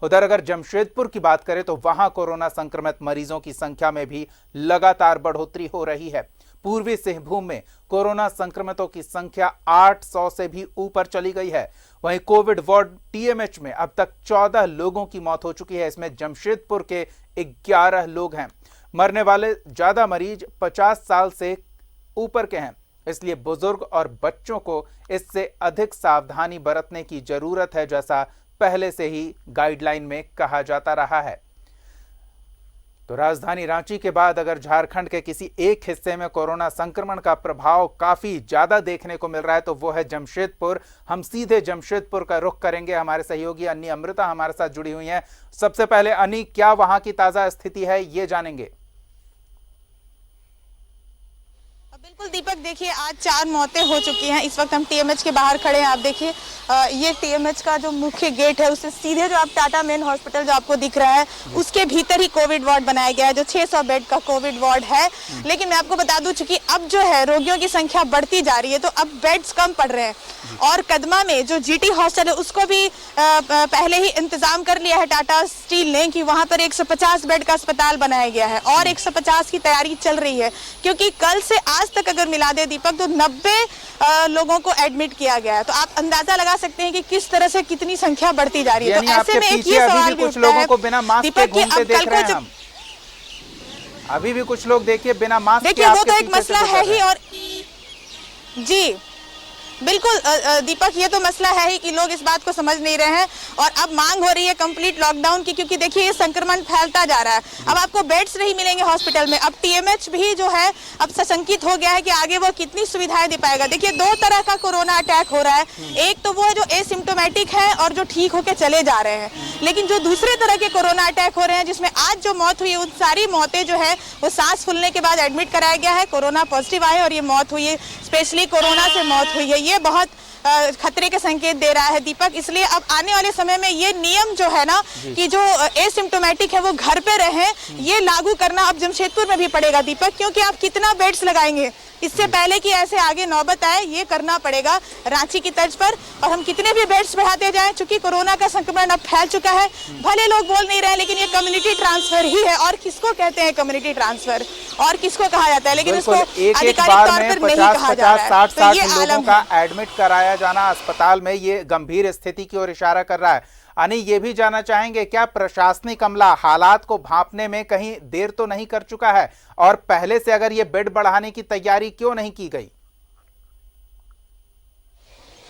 उधर अगर जमशेदपुर की बात करें तो वहां कोरोना संक्रमित मरीजों की संख्या में भी लगातार बढ़ोतरी हो रही है। पूर्वी सिंहभूम में कोरोना संक्रमितों की संख्या 800 से भी ऊपर चली गई है। वहीं कोविड वार्ड टीएमएच में अब तक 14 लोगों की मौत हो चुकी है। इसमें जमशेदपुर के 11 लोग हैं। मरने वाले ज्यादा मरीज 50 साल से ऊपर के हैं, इसलिए बुजुर्ग और बच्चों को इससे अधिक सावधानी बरतने की जरूरत है, जैसा पहले से ही गाइडलाइन में कहा जाता रहा है। तो राजधानी रांची के बाद अगर झारखंड के किसी एक हिस्से में कोरोना संक्रमण का प्रभाव काफी ज्यादा देखने को मिल रहा है तो वो है जमशेदपुर। हम सीधे जमशेदपुर का रुख करेंगे। हमारे सहयोगी अन्नी अमृता हमारे साथ जुड़ी हुई हैं। सबसे पहले अन्नी, क्या वहां की ताजा स्थिति है, ये जानेंगे। बिल्कुल दीपक, देखिए आज 4 मौतें हो चुकी हैं। इस वक्त हम टीएमएच के बाहर खड़े हैं। आप देखिए ये टीएमएच का जो मुख्य गेट है, उससे सीधे जो आप टाटा मेन हॉस्पिटल जो आपको दिख रहा है उसके भीतर ही कोविड वार्ड बनाया गया है, जो 600 बेड का कोविड वार्ड है। लेकिन मैं आपको बता दूं, चूंकि अब जो है रोगियों की संख्या बढ़ती जा रही है तो अब बेड्स कम पड़ रहे हैं। और कदमा में जो जीटी हॉस्टल है उसको भी पहले ही इंतजाम कर लिया है टाटा स्टील ने कि वहां पर 150 बेड का अस्पताल बनाया गया है और 150 की तैयारी चल रही है, क्योंकि कल से आज तक अगर मिला दे दीपक तो 90 लोगों को एडमिट किया गया है। तो आप अंदाजा लगा सकते हैं कि किस तरह से कितनी संख्या बढ़ती जा रही है। तो ऐसे में एक ये सवाल भी कुछ लोगों को बिना मास्क के घूमते देख रहे हैं हम। अभी भी कुछ लोग देखिए बिना मास्क के, देखिए वो तो एक मसला है ही। और जी बिल्कुल दीपक, ये तो मसला है ही कि लोग इस बात को समझ नहीं रहे हैं और अब मांग हो रही है कंप्लीट लॉकडाउन की, क्योंकि देखिए ये संक्रमण फैलता जा रहा है। अब आपको बेड्स नहीं मिलेंगे हॉस्पिटल में। अब टीएमएच भी जो है अब सशंकित हो गया है कि आगे वो कितनी सुविधाएं दे पाएगा। देखिए 2 तरह का कोरोना अटैक हो रहा है। एक तो वो है जो एसिम्टोमेटिक है और जो ठीक होकर चले जा रहे हैं, लेकिन जो दूसरे तरह के कोरोना अटैक हो रहे हैं जिसमें आज जो मौत हुई है उन सारी मौतें जो है वो सांस फूलने के बाद एडमिट कराया गया है, कोरोना पॉजिटिव आए और ये मौत हुई है, स्पेशली कोरोना से मौत हुई है। ये बहुत खतरे के संकेत दे रहा है दीपक। इसलिए अब आने वाले समय में ये नियम जो है ना कि जो एसिम्टोमेटिक है वो घर पे रहे, ये लागू करना अब जमशेदपुर में भी पड़ेगा दीपक, क्योंकि आप कितना बेड्स लगाएंगे इससे पहले कि ऐसे आगे नौबत आए, ये करना पड़ेगा रांची की तर्ज पर। और हम कितने भी बेड्स बढ़ाते जाएं, चूंकि कोरोना का संक्रमण अब फैल चुका है, भले लोग बोल नहीं रहे लेकिन ये कम्युनिटी ट्रांसफर ही है। और किसको कहते हैं कम्युनिटी ट्रांसफर और किसको कहा जाता है, लेकिन इसको आधिकारिक तौर पर नहीं कहा जा रहा है। 50-60 लोगों का एडमिट कराया जाना अस्पताल में, ये गंभीर स्थिति की ओर इशारा कर रहा है। अनी, ये भी जानना चाहेंगे क्या प्रशासनिक अमला हालात को भांपने में कहीं देर तो नहीं कर चुका है, और पहले से अगर ये बेड बढ़ाने की तैयारी क्यों नहीं की गई?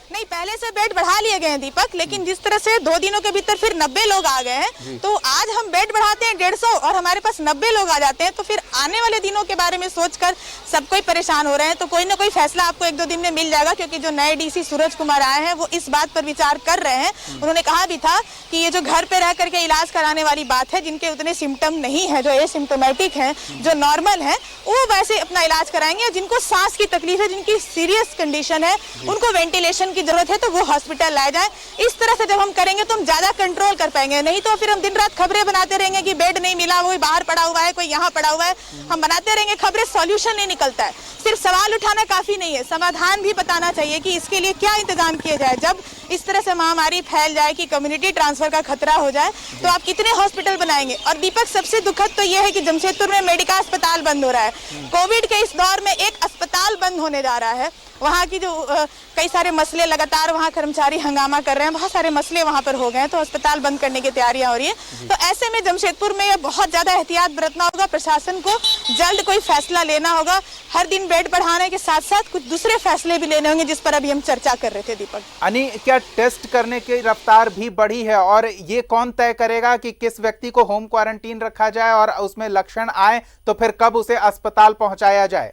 नहीं, पहले से बेड बढ़ा लिए गए हैं दीपक, लेकिन जिस तरह से 2 दिनों के भीतर फिर 90 लोग आ गए हैं, तो आज हम बेड बढ़ाते हैं 150 और हमारे पास 90 लोग आ जाते हैं, तो फिर आने वाले दिनों के बारे में सोचकर सब कोई परेशान हो रहे हैं। तो कोई ना कोई फैसला आपको 1-2 दिन में मिल जाएगा, क्योंकि जो नए डीसी सूरज कुमार आए हैं वो इस बात पर विचार कर रहे हैं। उन्होंने कहा भी था कि ये जो घर पे रह करके इलाज कराने वाली बात है, जिनके उतने सिम्टम नहीं है, जो एसिम्टोमेटिक है, जो नॉर्मल है, वो वैसे अपना इलाज कराएंगे। जिनको सांस की तकलीफ है, जिनकी सीरियस कंडीशन है, उनको वेंटिलेशन की जरूरत है, तो वो हॉस्पिटल लाए जाए। इस तरह से जब हम करेंगे तो हम ज्यादा कंट्रोल कर पाएंगे। नहीं तो फिर हम दिन रात खबरें बनाते रहेंगे कि बेड नहीं मिला, कोई बाहर पड़ा हुआ है, कोई यहाँ पड़ा हुआ है, हम बनाते रहेंगे खबरें, सॉल्यूशन नहीं निकलता है। सिर्फ सवाल उठाना काफी नहीं है, समाधान भी बताना चाहिए कि इसके लिए क्या इंतजाम किए जाए। जब इस तरह से महामारी फैल जाए कि कम्युनिटी ट्रांसफर का खतरा हो जाए, तो आप कितने हॉस्पिटल बनाएंगे। और दीपक, सबसे दुखद तो यह है कि जमशेदपुर में मेडिका अस्पताल बंद हो रहा है। कोविड के इस दौर में एक अस्पताल बंद होने जा रहा है। वहाँ की जो कई सारे मसले, लगातार वहाँ कर्मचारी हंगामा कर रहे हैं, बहुत सारे मसले वहाँ पर हो गए हैं, तो अस्पताल बंद करने की तैयारियां हो रही है। तो ऐसे में जमशेदपुर में बहुत ज्यादा एहतियात बरतना होगा, प्रशासन को जल्द कोई फैसला लेना होगा। हर दिन बेड बढ़ाने के साथ साथ कुछ दूसरे फैसले भी लेने होंगे, जिस पर अभी हम चर्चा कर रहे थे दीपक। अनी, क्या टेस्ट करने की रफ्तार भी बढ़ी है, और ये कौन तय करेगा कि किस व्यक्ति को होम क्वारंटीन रखा जाए और उसमें लक्षण आए तो फिर कब उसे अस्पताल पहुंचाया जाए?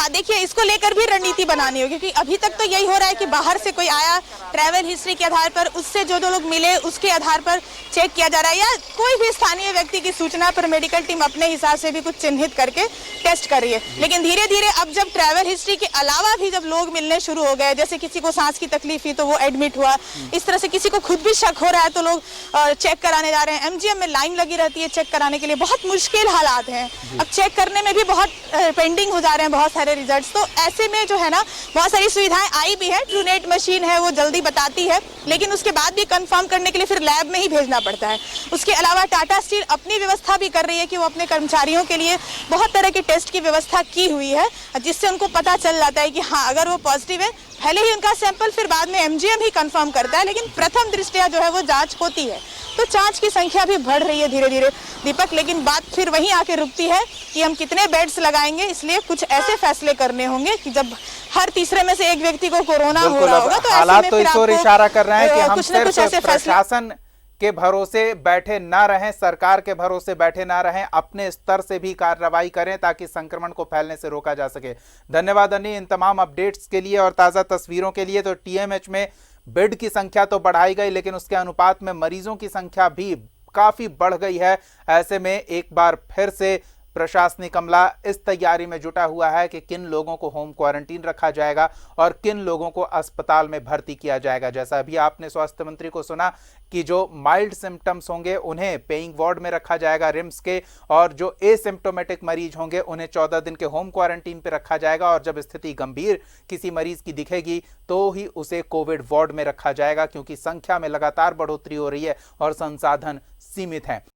हाँ, देखिए इसको लेकर भी रणनीति बनानी होगी, क्योंकि अभी तक तो यही हो रहा है कि बाहर से कोई आया, ट्रैवल हिस्ट्री के आधार पर उससे जो लोग मिले उसके आधार पर चेक किया जा रहा है, या कोई भी स्थानीय व्यक्ति की सूचना पर मेडिकल टीम अपने हिसाब से भी कुछ चिन्हित करके टेस्ट कर रही है। लेकिन धीरे धीरे अब जब ट्रैवल हिस्ट्री के अलावा भी जब लोग मिलने शुरू हो गए, जैसे किसी को सांस की तकलीफ हुई तो वो एडमिट हुआ, इस तरह से किसी को खुद भी शक हो रहा है तो लोग चेक कराने जा रहे हैं। एमजीएम में लाइन लगी रहती है चेक कराने के लिए, बहुत मुश्किल हालात हैं। अब चेक करने में भी बहुत पेंडिंग हो जा रहे हैं बहुत सारे रिजल्ट्स। तो ऐसे में जो है ना बहुत सारी सुविधाएं आई भी है, ट्रूनेट मशीन है वो जल्दी बताती है, लेकिन उसके बाद भी कंफर्म करने के लिए फिर लैब में ही भेजना पड़ता है। उसके अलावा टाटा स्टील अपनी व्यवस्था भी कर रही है कि वो अपने कर्मचारियों के लिए बहुत तरह के टेस्ट की व्यवस्था की हुई है, जिससे उनको पता चल जाता है कि हाँ अगर वो पॉजिटिव है, पहले ही उनका सैंपल फिर बाद में एमजीएम ही कंफर्म करता है, लेकिन प्रथम दृष्टया जो है वो जांच होती है। तो जांच की संख्या भी बढ़ रही है धीरे धीरे दीपक, लेकिन बात फिर वहीं आके रुकती है कि हम कितने बेड्स लगाएंगे। इसलिए कुछ ऐसे फैसले करने होंगे कि जब हर तीसरे में से एक व्यक्ति को कोरोना हो रहा होगा तो हालात तो इस ओर इशारा कर रहे हैं कि हम कुछ न कुछ ऐसे सिर्फ फैसले प्रशासन के भरोसे बैठे ना रहें, सरकार के भरोसे बैठे ना रहें, अपने स्तर से भी कार्रवाई करें ताकि संक्रमण को फैलने से रोका जा सके। धन्यवाद अन्नी इन तमाम अपडेट्स के लिए और ताज़ा तस्वीरों के लिए। तो टीएमएच में बेड की संख्या तो बढ़ाई गई, लेकिन उसके अनुपात में मरीजों की संख्या भी काफी बढ़ गई है। ऐसे में एक बार फिर से प्रशासनिक अमला इस तैयारी में जुटा हुआ है कि किन लोगों को होम क्वारंटीन रखा जाएगा और किन लोगों को अस्पताल में भर्ती किया जाएगा। जैसा अभी आपने स्वास्थ्य मंत्री को सुना कि जो माइल्ड सिम्टम्स होंगे उन्हें पेइंग वार्ड में रखा जाएगा रिम्स के, और जो एसिम्प्टोमेटिक मरीज होंगे उन्हें 14 दिन के होम क्वारंटीन पे रखा जाएगा, और जब स्थिति गंभीर किसी मरीज की दिखेगी तो ही उसे कोविड वार्ड में रखा जाएगा, क्योंकि संख्या में लगातार बढ़ोतरी हो रही है और संसाधन सीमित हैं।